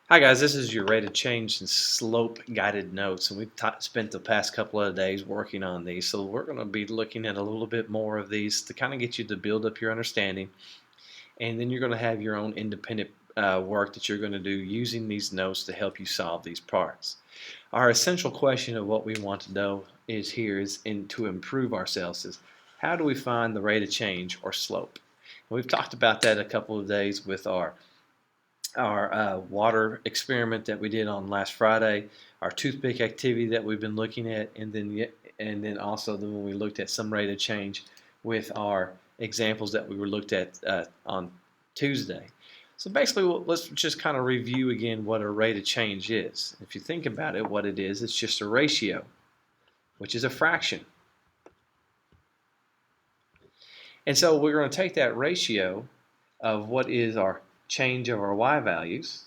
Hi guys, this is your rate of change and slope guided notes, and we've spent the past couple of days working on these. So we're going to be looking at a little bit more of these to kind of get you to build up your understanding, and then you're going to have your own independent work that you're going to do using these notes to help you solve these parts. Our essential question of what we want to know is here is to improve ourselves is how do we find the rate of change or slope? And we've talked about that a couple of days with our water experiment that we did on last Friday, our toothpick activity that we've been looking at, and then also when we looked at some rate of change with our examples that we were looked at on Tuesday. So basically, let's just kind of review again what a rate of change is. If you think about it, what it is, it's just a ratio, which is a fraction. And so we're going to take that ratio of what is our change of our y values,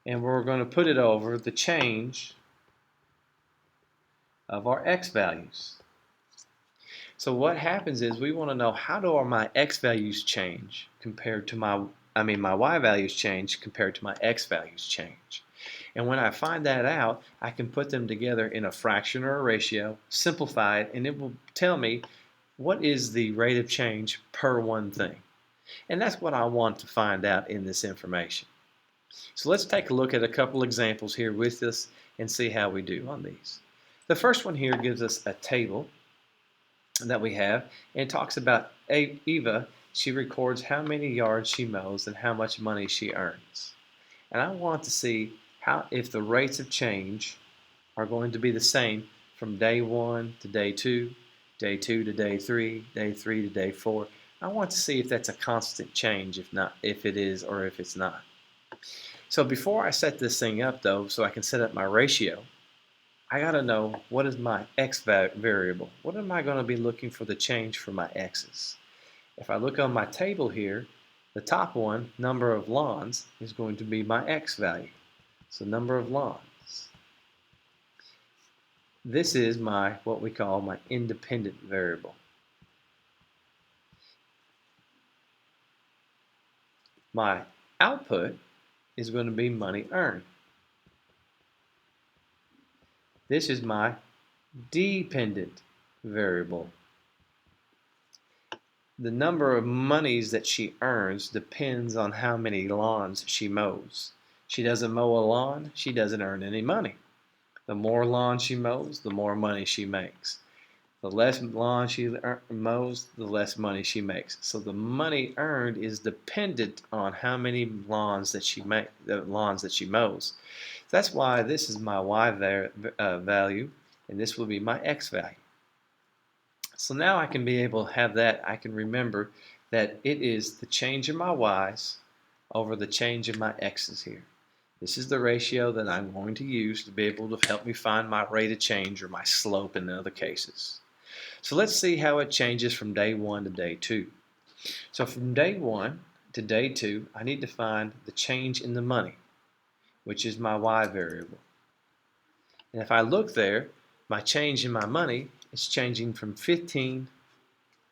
and we're going to put it over the change of our x values. So what happens is we want to know how do my x values change compared to my y values change compared to my x values change. And when I find that out, I can put them together in a fraction or a ratio, simplify it, and it will tell me what is the rate of change per one thing. And that's what I want to find out in this information. So let's take a look at a couple examples here with us and see how we do on these. The first one here gives us a table that we have and talks about Eva. She records how many yards she mows and how much money she earns. And I want to see how if the rates of change are going to be the same from day 1 to day 2, day 2 to day 3, day 3 to day 4. I want to see if that's a constant change, if it is or if it's not. So before I set this thing up though, so I can set up my ratio, I got to know what is my x variable. What am I going to be looking for the change for my x's? If I look on my table here, the top one, number of lawns, is going to be my x value. So number of lawns. This is what we call my independent variable. My output is going to be money earned. This is my dependent variable. The number of monies that she earns depends on how many lawns she mows. She doesn't mow a lawn, she doesn't earn any money. The more lawns she mows, the more money she makes. The less lawns she mows, the less money she makes. So the money earned is dependent on how many lawns that she mows. That's why this is my y value, and this will be my x value. So now I can be able to have that. I can remember that it is the change in my y's over the change in my x's here. This is the ratio that I'm going to use to be able to help me find my rate of change or my slope in other cases. So let's see how it changes from day 1 to day 2. So from day 1 to day 2, I need to find the change in the money, which is my y variable. And if I look there, my change in my money is changing from 15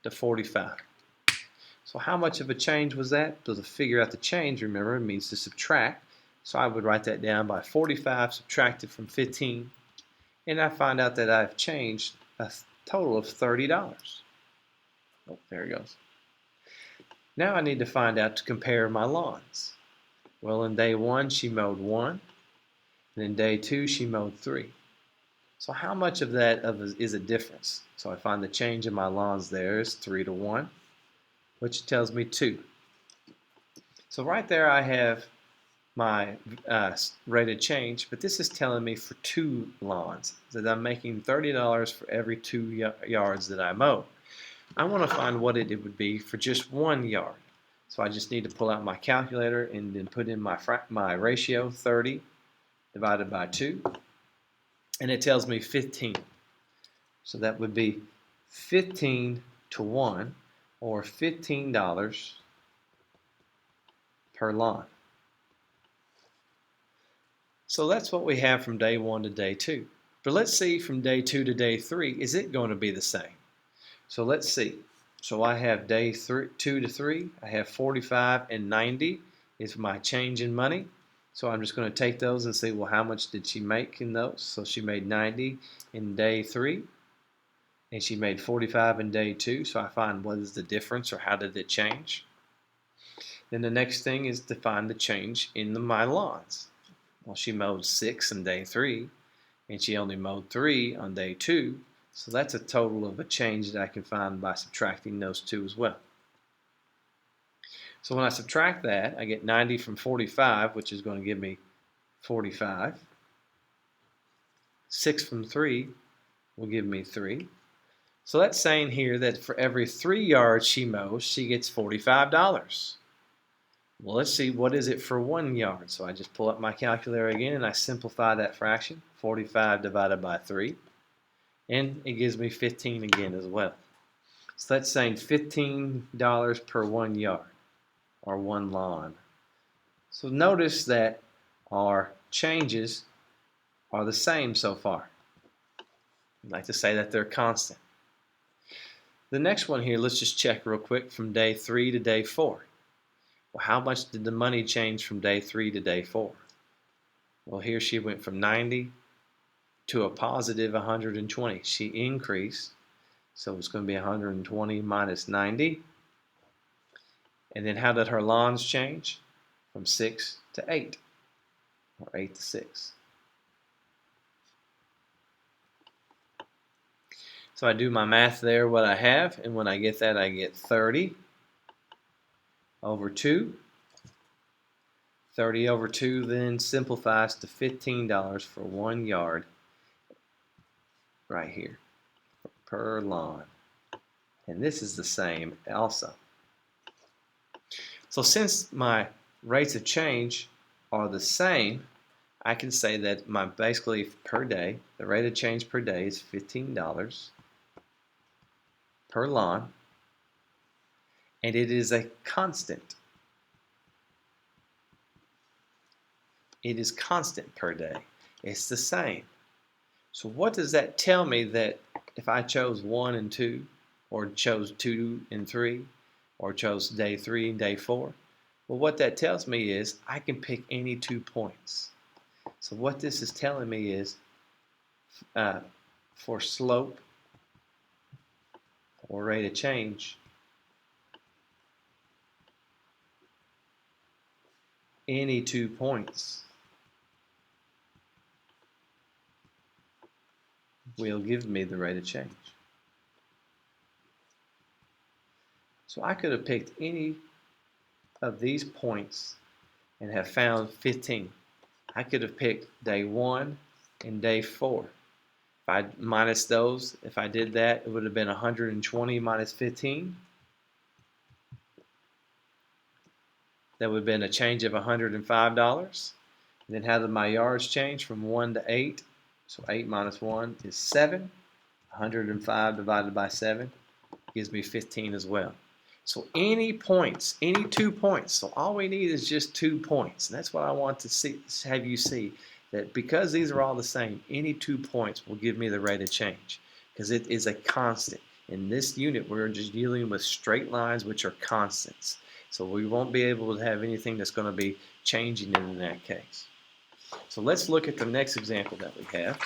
to 45. So how much of a change was that? So to figure out the change, remember, it means to subtract. So I would write that down by 45 subtracted from 15. And I find out that I've changed a total of $30. Oh, there it goes. Now I need to find out to compare my lawns. Well, in day 1, she mowed 1. And in day 2, she mowed 3. So how much of that is a difference? So I find the change in my lawns there is 3 to 1, which tells me 2. So right there I have my rate of change, but this is telling me for 2 lawns that I'm making $30 for every 2 yards that I mow. I want to find what it would be for just 1 yard. So I just need to pull out my calculator and then put in my ratio, 30 divided by 2. And it tells me 15. So that would be 15 to 1, or $15 per lawn. So that's what we have from day 1 to day 2. But let's see from day 2 to day 3, is it going to be the same? So let's see. So I have day 2 to 3, I have 45 and 90, is my change in money. So I'm just going to take those and say, well, how much did she make in those? So she made 90 in day 3, and she made 45 in day 2. So I find what is the difference, or how did it change? Then the next thing is to find the change in my lawns. Well, she mowed 6 in day 3, and she only mowed 3 on day 2. So that's a total of a change that I can find by subtracting those two as well. So when I subtract that, I get 90 from 45, which is going to give me 45. 6 from 3 will give me 3. So that's saying here that for every 3 yards she mows, she gets $45. Well, let's see, what is it for 1 yard? So I just pull up my calculator again and I simplify that fraction. 45 divided by 3. And it gives me 15 again as well. So that's saying $15 per 1 yard, or 1 lawn. So notice that our changes are the same so far. I'd like to say that they're constant. The next one here, let's just check real quick from day 3 to day 4. Well, how much did the money change from day 3 to day 4? Well, here she went from 90 to a positive 120. She increased, so it's going to be 120 minus 90. And then how did her lawns change? From 6 to 8, or 8 to 6. So I do my math there, what I have, and when I get that, I get 30 over 2. 30 over 2 then simplifies to $15 for 1 yard right here per lawn. And this is the same also. So since my rates of change are the same, I can say that my basically per day, the rate of change per day is $15 per lawn, and it is a constant. It is constant per day. It's the same. So what does that tell me, that if I chose 1 and 2, or chose 2 and 3, or chose day 3 and day 4? Well, what that tells me is I can pick any 2 points. So what this is telling me is for slope or rate of change, any 2 points will give me the rate of change. So I could have picked any of these points and have found 15. I could have picked day 1 and day 4. If I minus those, if I did that, it would have been 120 minus 15. That would have been a change of $105. And then how did my yards change from 1 to 8? So 8 minus 1 is 7. 105 divided by 7 gives me 15 as well. So any points, any 2 points. So all we need is just 2 points. And that's what I want to see, have you see, that because these are all the same, any 2 points will give me the rate of change, because it is a constant. In this unit, we're just dealing with straight lines, which are constants. So we won't be able to have anything that's going to be changing in that case. So let's look at the next example that we have.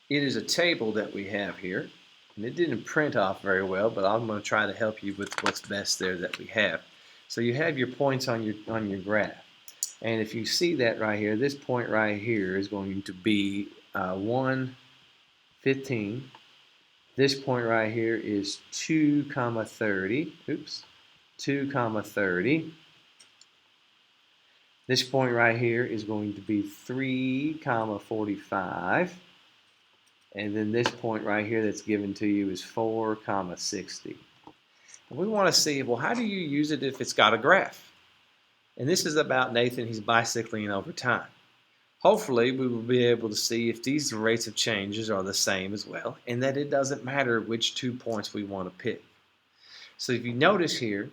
It is a table that we have here, and it didn't print off very well, but I'm going to try to help you with what's best there that we have. So you have your points on your graph, and if you see that right here, this point right here is going to be 1, 15. This point right here is 2, 30. Oops, 2, 30. This point right here is going to be 3, 45. And then this point right here that's given to you is 4, 60. And we want to see, well, how do you use it if it's got a graph? And this is about Nathan. He's bicycling over time. Hopefully, we will be able to see if these rates of changes are the same as well, and that it doesn't matter which 2 points we want to pick. So if you notice here,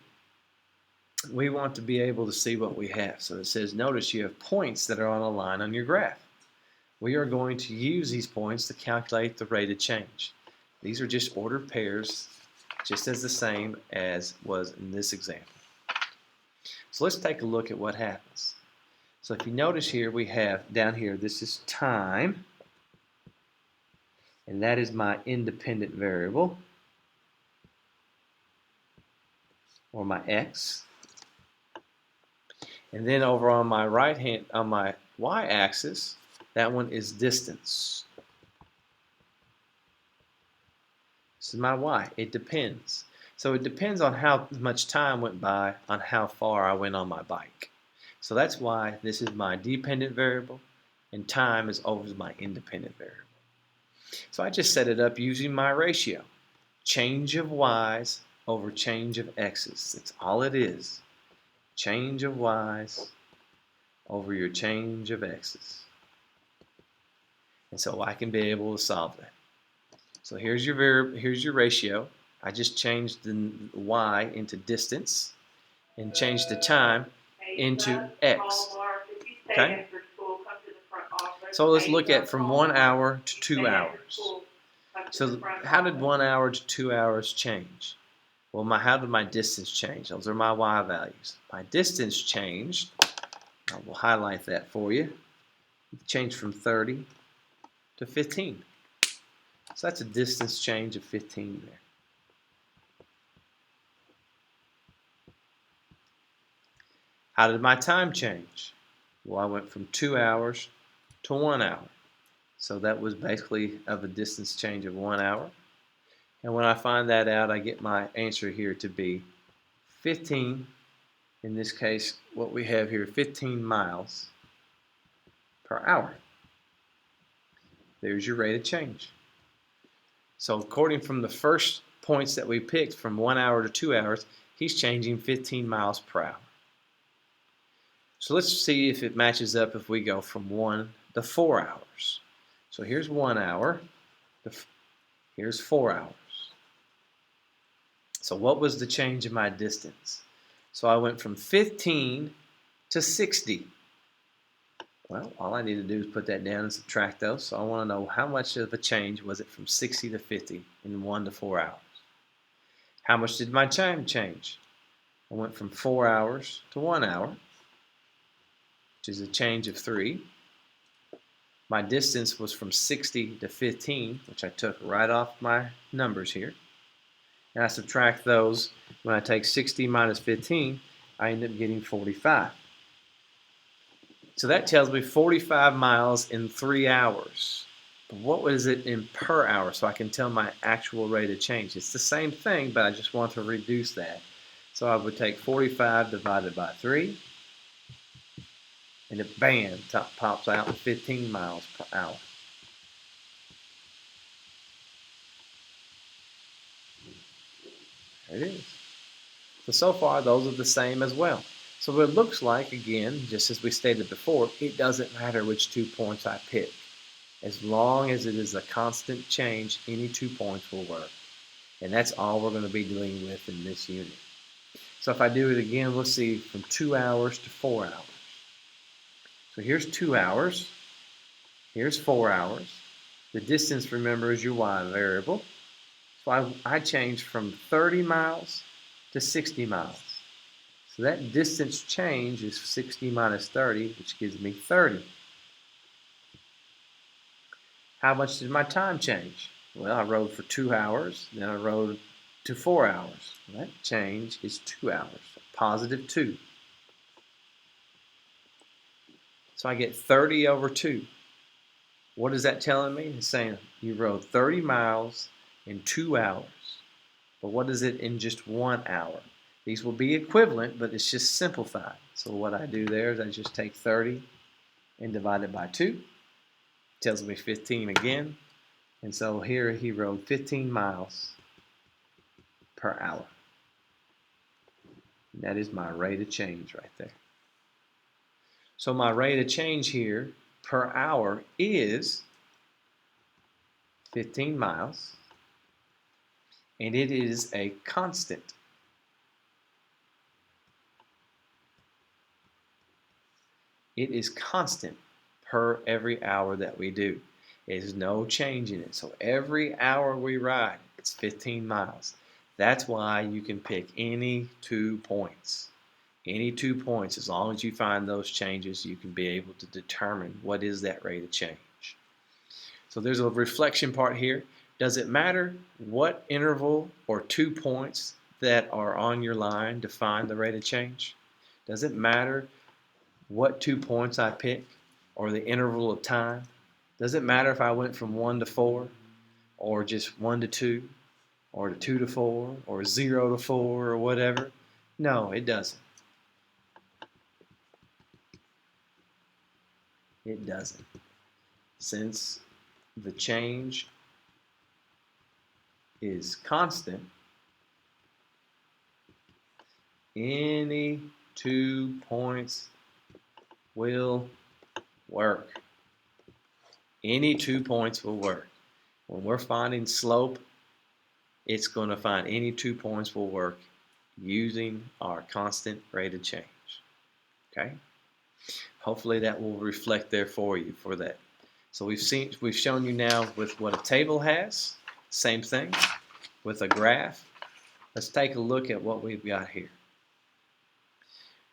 we want to be able to see what we have. So it says, notice you have points that are on a line on your graph. We are going to use these points to calculate the rate of change. These are just ordered pairs just as the same as was in this example. So let's take a look at what happens. So if you notice here, we have down here, this is time, and that is my independent variable, or my x. And then over on my right hand, on my y-axis, that one is distance. This is my y. It depends. So it depends on how much time went by on how far I went on my bike. So that's why this is my dependent variable, and time is always my independent variable. So I just set it up using my ratio. Change of y's over change of x's. That's all it is. Change of y's over your change of x's. And so I can be able to solve that. So here's your ratio. I just changed the y into distance and changed the time into x. Okay? So let's look at from 1 hour to 2 hours. So how did 1 hour to 2 hours change? Well, how did my distance change? Those are my y values. My distance changed. I will highlight that for you. It changed from 30 to 15. So that's a distance change of 15 there. How did my time change? Well, I went from 2 hours to 1 hour. So that was basically of a distance change of 1 hour. And when I find that out, I get my answer here to be 15, in this case, what we have here, 15 miles per hour. There's your rate of change. So according from the first points that we picked from 1 hour to 2 hours, he's changing 15 miles per hour. So let's see if it matches up if we go from 1 to 4 hours. So here's 1 hour, here's 4 hours. So what was the change in my distance? So I went from 15 to 60. Well, all I need to do is put that down and subtract those. So I want to know how much of a change was it from 60 to 50 in 1 to 4 hours. How much did my time change? I went from 4 hours to 1 hour, which is a change of 3. My distance was from 60 to 15, which I took right off my numbers here. And I subtract those. When I take 60 minus 15, I end up getting 45. So that tells me 45 miles in 3 hours. But what was it in per hour so I can tell my actual rate of change? It's the same thing, but I just want to reduce that. So I would take 45 divided by 3, and it bam, pops out 15 miles per hour. There it is. So far, those are the same as well. So it looks like, again, just as we stated before, it doesn't matter which 2 points I pick. As long as it is a constant change, any 2 points will work. And that's all we're going to be dealing with in this unit. So if I do it again, we'll see from 2 hours to 4 hours. So here's 2 hours. Here's 4 hours. The distance, remember, is your y variable. So I changed from 30 miles to 60 miles. So that distance change is 60 minus 30, which gives me 30. How much did my time change? Well, I rode for 2 hours, then I rode to 4 hours. That change is 2 hours, positive 2. So I get 30 over 2. What is that telling me? It's saying you rode 30 miles in 2 hours. But what is it in just 1 hour? These will be equivalent, but it's just simplified. So what I do there is I just take 30 and divide it by 2. It tells me 15 again. And so here he rode 15 miles per hour. And that is my rate of change right there. So my rate of change here per hour is 15 miles. And it is a constant. It is constant per every hour that we do. There's no change in it. So every hour we ride, it's 15 miles. That's why you can pick any 2 points. Any 2 points, as long as you find those changes, you can be able to determine what is that rate of change. So there's a reflection part here. Does it matter what interval or 2 points that are on your line define the rate of change? Does it matter what 2 points I pick or the interval of time? Does it matter if I went from 1 to 4 or just 1 to 2 or 2 to 4 or 0 to 4 or whatever? No, it doesn't. It doesn't. Since the change is constant, any 2 points will work. Any 2 points will work. When we're finding slope, it's going to find any 2 points will work using our constant rate of change. Okay? Hopefully that will reflect there for you for that. So we've shown you now with what a table has. Same thing with a graph. Let's take a look at what we've got here.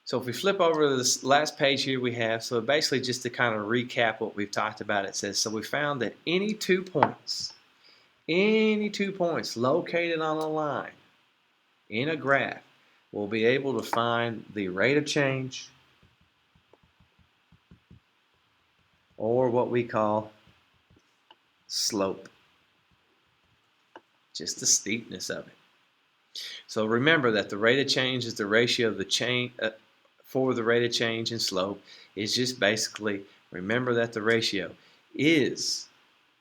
So if we flip over to this last page here we have, so basically just to kind of recap what we've talked about, it says, so we found that any 2 points located on a line in a graph will be able to find the rate of change, or what we call slope, just the steepness of it. So remember that the rate of change is the ratio of the change for the rate of change and slope is just basically, remember that the ratio is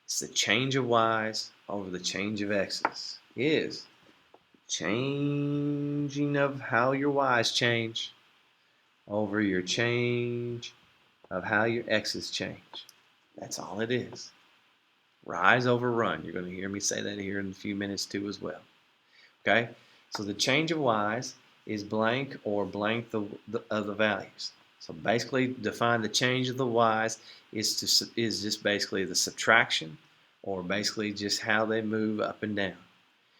it's the change of y's over the change of x's. Is changing of how your y's change over your change of how your x's change. That's all it is. Rise over run. You're going to hear me say that here in a few minutes too as well. Okay? So the change of y's is blank or blank of the values. So basically define the change of the y's is just basically the subtraction or basically just how they move up and down.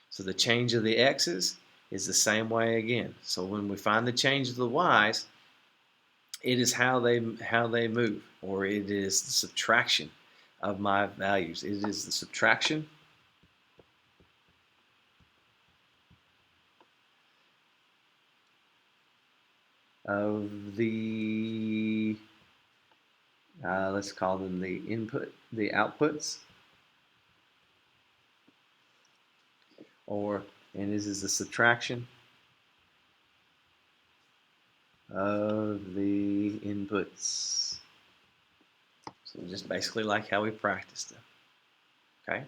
So the change of the x's is the same way again. So when we find the change of the y's, it is how they move, or it is the subtraction of my values. It is the subtraction of the let's call them the outputs, and this is the subtraction of the inputs. So just basically like how we practiced them. Okay.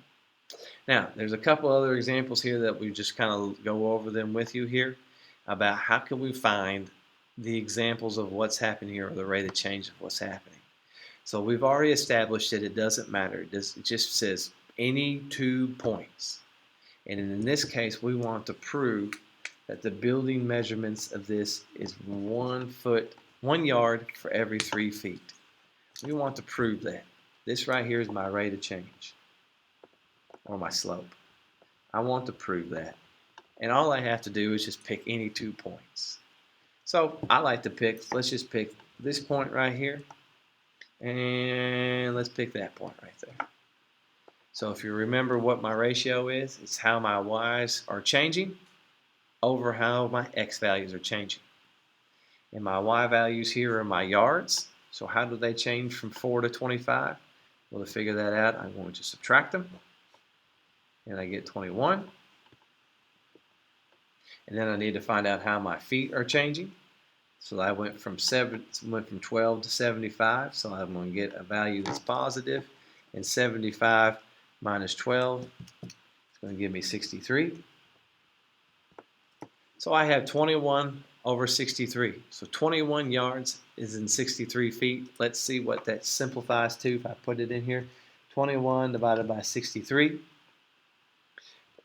Now there's a couple other examples here that we just kind of go over them with you here about how can we find the examples of what's happening here or the rate of change of what's happening. So we've already established that it doesn't matter. It just says any 2 points. And in this case, we want to prove that the building measurements of this is 1 yard for every 3 feet. We want to prove that. This right here is my rate of change, or my slope. I want to prove that. And all I have to do is just pick any 2 points. So I like to let's just pick this point right here, and let's pick that point right there. So if you remember what my ratio is, it's how my y's are changing over how my x values are changing. And my y values here are my yards. So how do they change from 4 to 25? Well, to figure that out, I'm going to subtract them, and I get 21. And then I need to find out how my feet are changing. So I went from 12 to 75. So I'm going to get a value that's positive, and 75 minus 12 is going to give me 63. So I have 21 over 63. So 21 yards is in 63 feet. Let's see what that simplifies to if I put it in here. 21 divided by 63.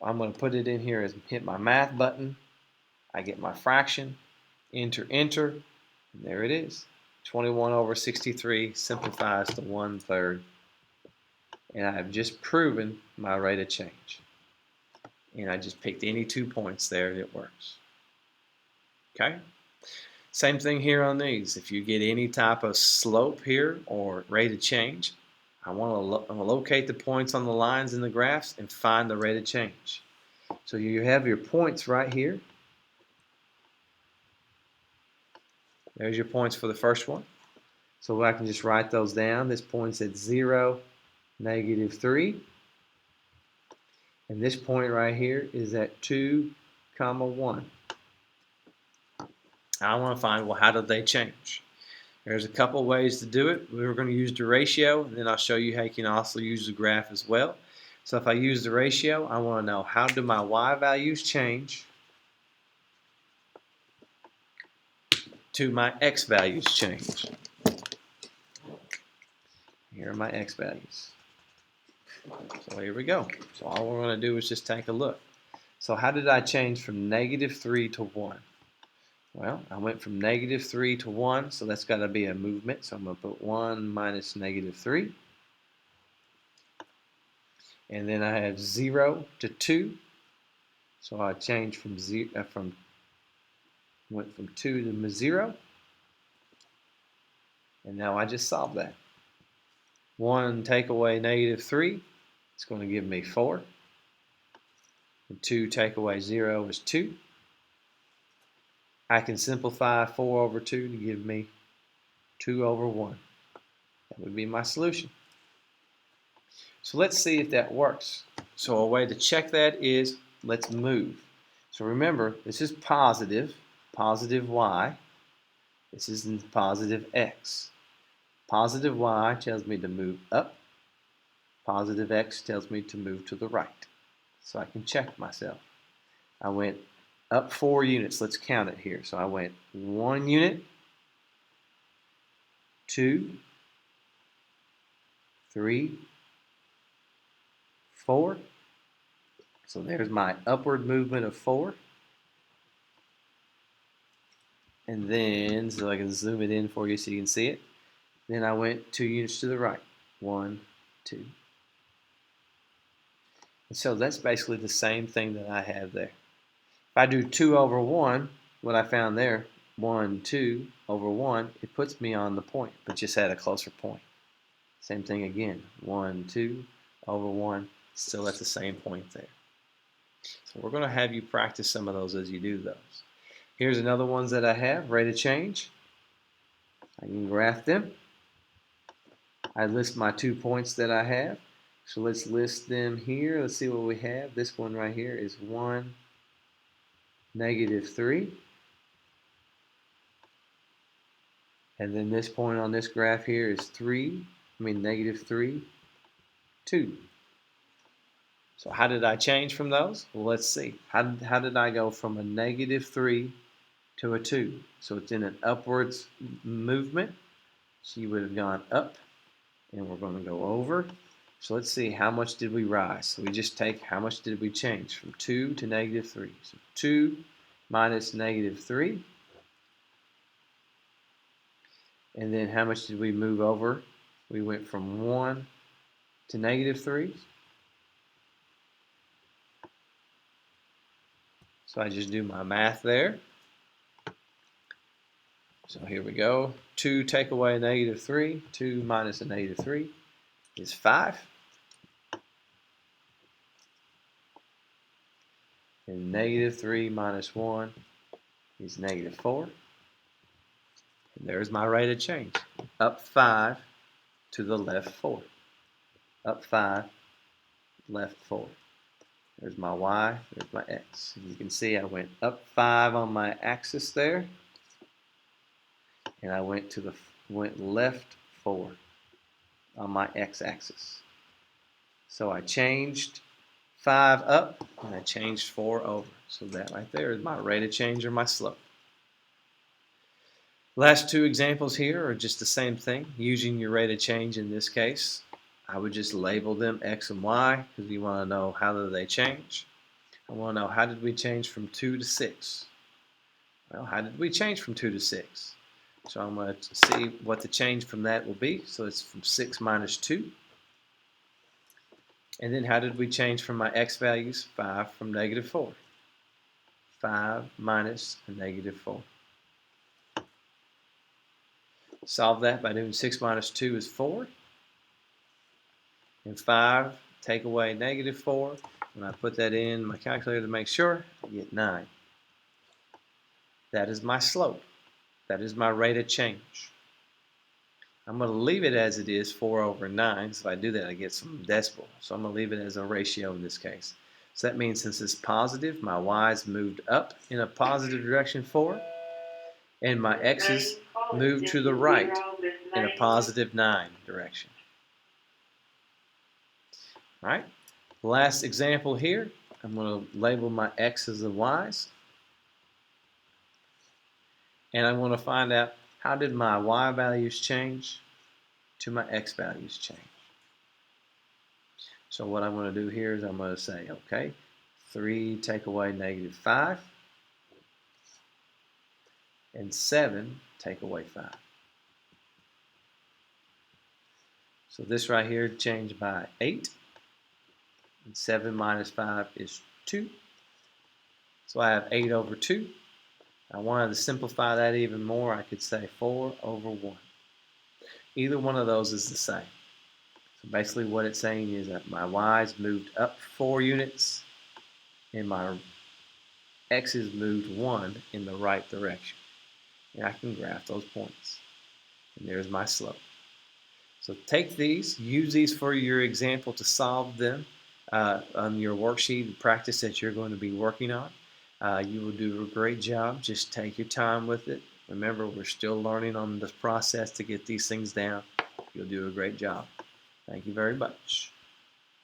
I'm going to put it in here as hit my math button. I get my fraction, enter, and there it is. 21 over 63 simplifies to 1/3. And I have just proven my rate of change. and I just picked any 2 points there, it works. Okay? Same thing here on these. If you get any type of slope here or rate of change, I want to locate the points on the lines in the graphs and find the rate of change. So you have your points right here. There's your points for the first one. So I can just write those down. This point's at 0, -3. And this point right here is at 2, 1. I want to find, well, how did they change? There's a couple ways to do it. We're going to use the ratio, and then I'll show you how you can also use the graph as well. So if I use the ratio, I want to know, how do my y values change to my x values change? Here are my x values. So here we go. So all we're going to do is just take a look. So how did I change from -3 to 1? Well, I went from -3 to 1, so that's got to be a movement. So I'm going to put 1 minus -3. And then I have 0 to 2. So I changed from went from 2 to 0. And now I just solved that. 1 take away -3, it's going to give me 4. And 2 take away 0 is 2. I can simplify 4 over 2 to give me 2 over 1. That would be my solution. So let's see if that works. So a way to check that is, let's move. So remember, this is positive y. This is positive x. Positive y tells me to move up. Positive x tells me to move to the right. So I can check myself. I went up 4 units. Let's count it here. So I went 1 unit, 2, 3, 4. So there's my upward movement of 4. And then, so I can zoom it in for you so you can see it. Then I went 2 units to the right. 1, 2. And so that's basically the same thing that I have there. If I do 2 over 1, what I found there, 1, 2 over 1, it puts me on the point, but just at a closer point. Same thing again, 1, 2 over 1, still at the same point there. So we're going to have you practice some of those as you do those. Here's another ones that I have, rate of change. I can graph them. I list my 2 points that I have. So let's list them here. Let's see what we have. This one right here is 1, -3. And then this point on this graph here is -3, 2. So how did I change from those? Well, let's see. How did I go from a -3 to a 2? So it's in an upwards movement. So you would have gone up, and we're going to go over. So let's see, how much did we rise? So we just take how much did we change from 2 to -3. So 2 minus -3. And then how much did we move over? We went from 1 to -3. So I just do my math there. So here we go. 2 take away -3. 2 minus a -3 is 5. And -3 minus 1 is -4. And there's my rate of change. Up 5 to the left 4. Up 5, left 4. There's my y, there's my x. And you can see I went up 5 on my axis there. And I went left 4 on my x-axis. So I changed 5 up and I changed 4 over. So that right there is my rate of change or my slope. Last 2 examples here are just the same thing. Using your rate of change in this case, I would just label them x and y because you want to know how do they change. I want to know, how did we change from 2 to 6? Well, how did we change from 2 to 6? So I'm going to see what the change from that will be. So it's from 6 minus 2. And then how did we change from my x values? 5 from negative 4. 5 minus a negative 4. Solve that by doing 6 minus 2 is 4. And 5, take away negative 4. When I put that in my calculator to make sure, I get 9. That is my slope. That is my rate of change. I'm going to leave it as it is, 4 over 9. So if I do that, I get some decimal. So I'm going to leave it as a ratio in this case. So that means since it's positive, my y's moved up in a positive direction 4, and my x's moved to the right in a positive 9 direction. All right. Last example here, I'm going to label my x's and y's. And I'm going to find out how did my y values change to my x values change. So what I'm going to do here is I'm going to say, okay, 3 take away negative 5, and 7 take away 5. So this right here changed by 8, and 7 minus 5 is 2. So I have 8 over 2. I wanted to simplify that even more. I could say 4 over 1. Either one of those is the same. So basically what it's saying is that my y's moved up 4 units and my x's moved 1 in the right direction. And I can graph those points. And there's my slope. So take these, use these for your example to solve them on your worksheet and practice that you're going to be working on. You will do a great job. Just take your time with it. Remember, we're still learning on this process to get these things down. You'll do a great job. Thank you very much.